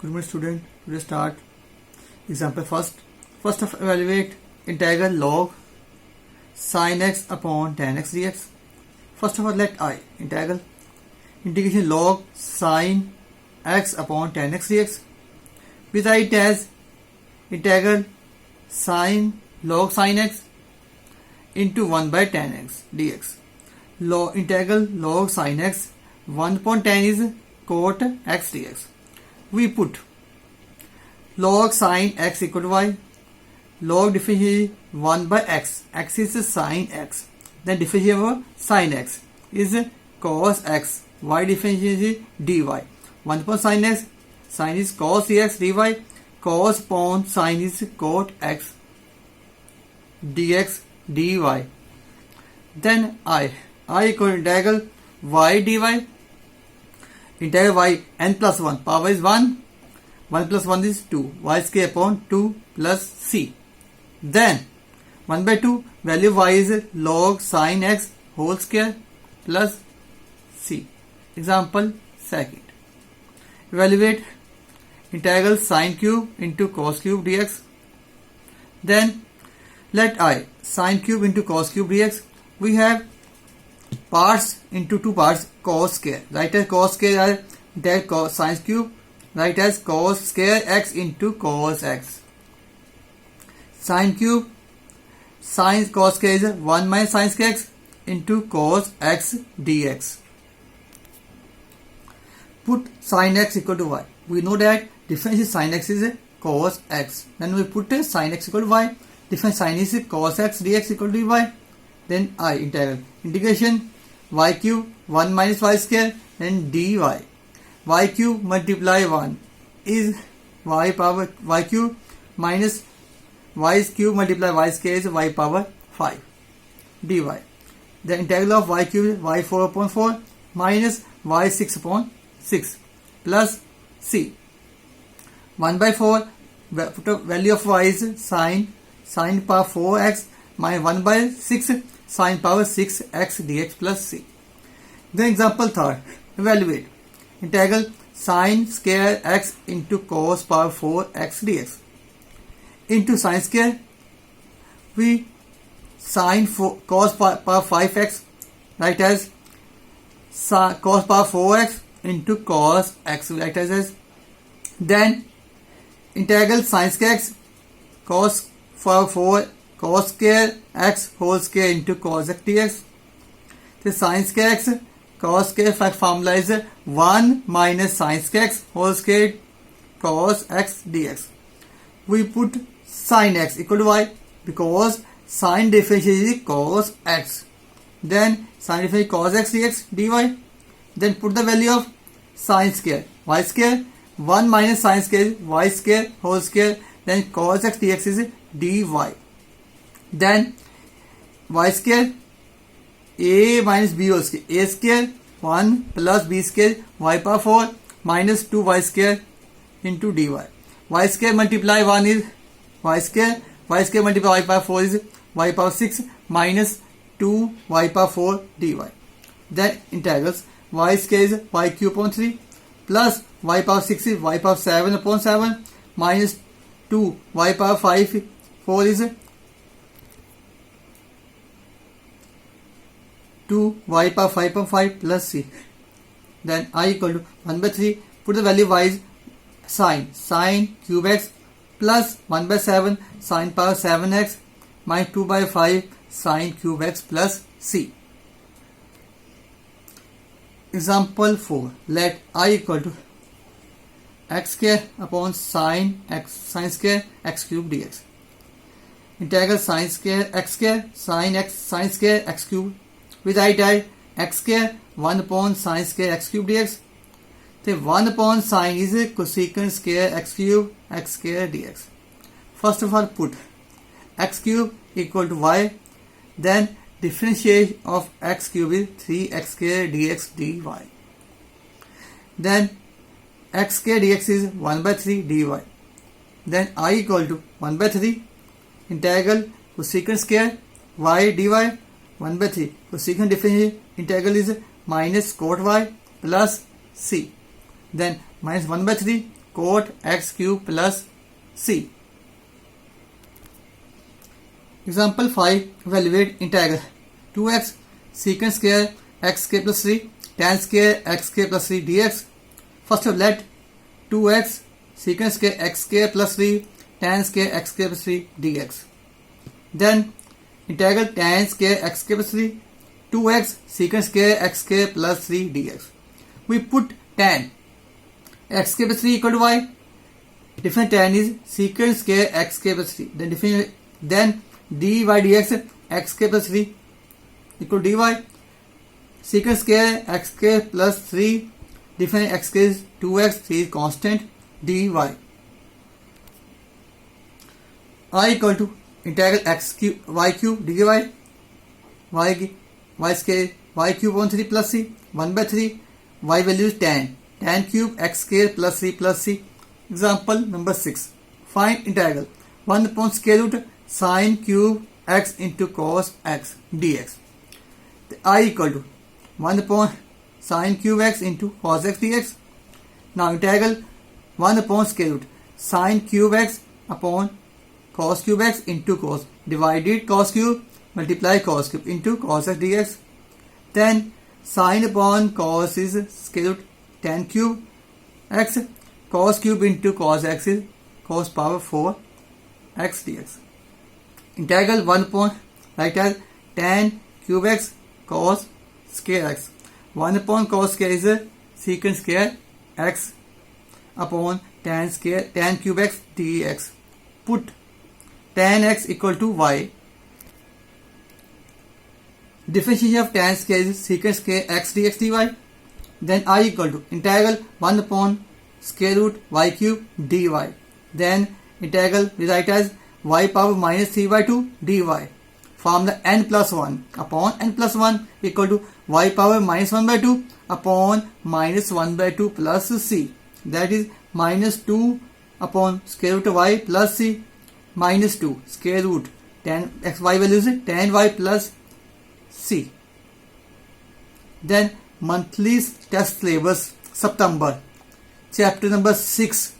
Good morning, student. We will start example first. First of evaluate integral log sin x upon tan x dx. First of all, let I integral integration log sin x upon tan x dx. We write as integral sin log sin x into 1 by tan x dx. Integral log sin x 1 upon tan is cot x dx. We put log sin x equal to y. Log differentiate 1 by x. X is sin x. Then differentiate over sin x is cos x. Y differentiate is dy. 1 upon sin x. Sin is cos dx dy. Cos upon sin is cot x dx dy. Then I equal to integral y dy. Integral y n plus 1. Power is 1. 1 plus 1 is 2. Y square upon 2 plus c. Then 1 by 2 value of y is log sin x whole square plus c. Example second. Evaluate integral sin cube into cos cube dx. Then let I sin cube into cos cube dx. We have parts into two parts cos square. Write as cos square that cos sin cube. Write as cos square x into cos x. Sin cube sin cos square is 1 minus sin square x into cos x dx. Put sin x equal to y. We know that difference is sin x is cos x. Then we put sin x equal to y. Difference sin is cos x dx equal to dy. Then I integration y cube 1 minus y square and dy. Y cube multiply 1 is y power y cube minus y cube multiply y square is y power 5 dy. The integral of y cube is y 4 upon 4 minus y 6 upon 6 plus c. 1 by 4 value of y is sin power 4x minus 1 by 6 sin power 6x dx plus c. Then example third. Evaluate integral sin square x into cos power 4x dx. Into sin square we sin cos power 5x. Write as cos power 4x into cos x. Write as then integral sin square x cos power 4 cos square x whole square into cos x dx. The sin square x cos square formula is 1 minus sin square x whole square cos x dx. We put sin x equal to y because sin differentiation is cos x. Then sin differentiation cos x dx dy. Then put the value of sin square y square 1 minus sin square is y square whole square. Then cos x dx is dy. Then y square a minus b whole square. A square 1 plus b square y power 4 minus 2y square into dy. Y square multiply 1 is y square. Y square multiply y power 4 is y power 6 minus 2 y power 4 dy. Then integrals y square is y cube upon 3 plus y power 6 is y power 7 upon 7 minus 2 y power 5 4 is 2 y power 5 upon 5 plus c. Then I equal to 1 by 3. Put the value y is sin cube x plus 1 by 7 sin power 7x minus 2 by 5 sin cube x plus c. Example 4. Let I equal to x square upon sin square x cube dx. Integral sin square x square sin square x cube. We write as x square 1 upon sin square x cube dx. The 1 upon sin is cosecant square x square dx. First of all put x cube equal to y. Then differentiate of x cube is 3x square dx dy. Then x square dx is 1 by 3 dy. Then I equal to 1 by 3 integral cosecant square y dy 1 by 3. Cosecant differentiate integral is minus cot y plus c. Then minus 1 by 3 cot x cube plus c. Example 5. Evaluate integral 2x secant square x square plus 3 tan square x square plus 3 dx. First of all, let 2x secant square x square plus 3 tan square x square plus 3 dx. Then integral tan square x square plus 3 2x secant square x square plus 3 dx. We put tan x square plus 3 equal to y. Different tan is secant square x square plus 3. Then dy dx x square plus 3 equal to dy. Secant square x square plus 3. Different x square is 2x, 3 is constant, dy. I equal to integral x cube y cube dy. Y square y cube on 3 plus c 1 by 3. Y value is tan cube x square plus 3 plus c. Example number 6. Find integral 1 upon square root sin cube x into cos x dx. I equal to 1 upon sin cube x into cos x dx. Now integral 1 upon square root sin cube x upon cos cube x into cos. Divided cos cube multiply cos cube into cos x dx. Then sin upon cos is square root tan cube x. Cos cube into cos x is cos power 4 x dx. Integral 1 upon write as tan cube x cos square x. 1 upon cos square is secant square x upon tan cube x dx. Put tan x equal to y. Differentiation of tan square is secant square x dx dy. Then I equal to integral 1 upon square root y cube dy. Then integral we write as y power minus 3 by 2 dy. Formula n plus 1 upon n plus 1 equal to y power minus 1 by 2 upon minus 1 by 2 plus c. That is minus 2 upon square root of y plus c minus 2 square root tan x y value is tan y plus c. Then monthly test syllabus September chapter number 6